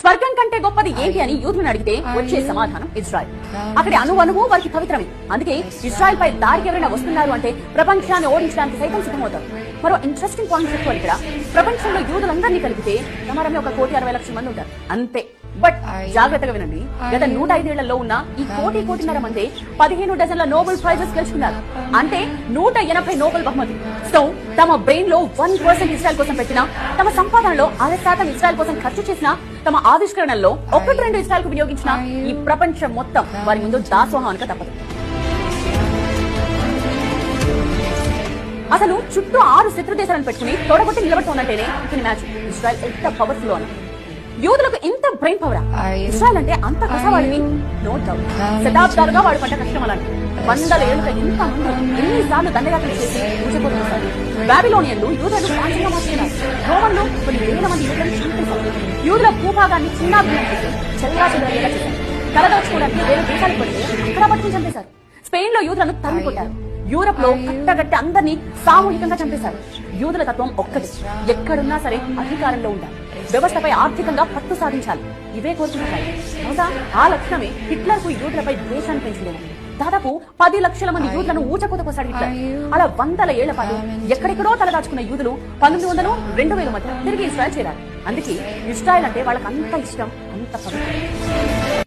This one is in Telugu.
స్వర్గం కంటే గొప్పది ఏంటి అని యూదులను అడిగితే వచ్చే సమాధానం ఇజ్రాయెల్. అక్కడి అణువణువు వారికి పవిత్రమే. అందుకే ఇజ్రాయెల్ పై దారికి ఎవరైనా వస్తున్నారు అంటే ప్రపంచాన్ని ఓడించడానికి సైతం సిద్ధమవుతారు. మరో ఇంట్రెస్టింగ్ పాయింట్ చెప్పుకోవాలి. ఇక్కడ ప్రపంచంలో యూదులందరినీ కలిపితే సుమారు 1,60,00,000 మంది ఉంటారు అంతే. బట్ జాగ్రత్తగా వినండి, గత 105 ఏళ్లలో ఉన్న ఈ 1,5 మంది 15 డజన్ల నోబెల్ ప్రైజెస్ గెలుచుకున్నారు. అంటే 180 నోబెల్ బహుమతి. సో తమ బ్రెయిన్ లో 1% ఇజ్రాయెల్ కోసం పెట్టిన, తమ సంపాదనలో 6% ఇజ్రాయెల్ కోసం ఖర్చు చేసిన, తమ ఆవిష్కరణల్లో 1-2 ఇజ్రాయెల్ కు వినియోగించిన ఈ ప్రపంచం మొత్తం వారి ముందు దాసోహానిక తప్పదు. అసలు చుట్టూ 6 శత్రు దేశాలను పెట్టుకుని తొడగొట్టి నిలబడుతున్నట్టేనే ఇతని మ్యాచ్ ఇజ్రాయెల్ ఎంత పవర్ఫుల్ అని. యూదులకు ఇంత బ్రెయిన్ పవరా? ఇజ్రాయెల్ అంటే అంత కసవాడిని నో డౌట్. శతాబ్దాలుగా వాడు పడ్డ కష్టం అలాంటి. 100 ఏళ్లుగా ఇంత మంది ఎన్నిసార్లు దండయాత్రలు చేసి పూజపోతున్నారు. బాబిలోనియన్లు యూదులను ప్రాంతంగా మార్చుకున్నారు. రోమన్లు కొన్ని వేల మంది యూదులను చంపేశారు. యూదుల భూభాగాన్ని చిన్నాభిన్నం చేసి చెల్లాచెదరగా చేశారు. తలదాచుకోవడానికి వేరే దేశాలకు పడితే అక్కడ పట్టుకుని చంపేశారు. స్పెయిన్ లో యూదులను తరిమి కొట్టారు. యూరప్ లో కట్టగట్టి అందరినీ సామూహికంగా చంపేశారు. యూదుల తత్వం ఒక్కటి, ఎక్కడున్నా సరే అధికారంలో ఉండాలి, వ్యవస్థపై ఆర్థికంగా పట్టు సాధించాలి. ఇవే కోరుకుంటున్నాయి. బహుశా ఆ లక్షణమే హిట్లర్ కు యూదులపై ద్వేషాన్ని పెంచిందేమో. దాదాపు 10 లక్షల మంది యూదులను ఊచకోతకోసాడు హిట్లర్. అలా 100 ఏళ్ల పాటు ఎక్కడెక్కడో తలదాచుకున్న యూదులు 1900-2000 మధ్య తిరిగి ఇజ్రాయెల్ చేరారు. అందుకే ఇజ్రాయెల్ అంటే వాళ్ళకి అంత ఇష్టం, అంత పవిత్రం.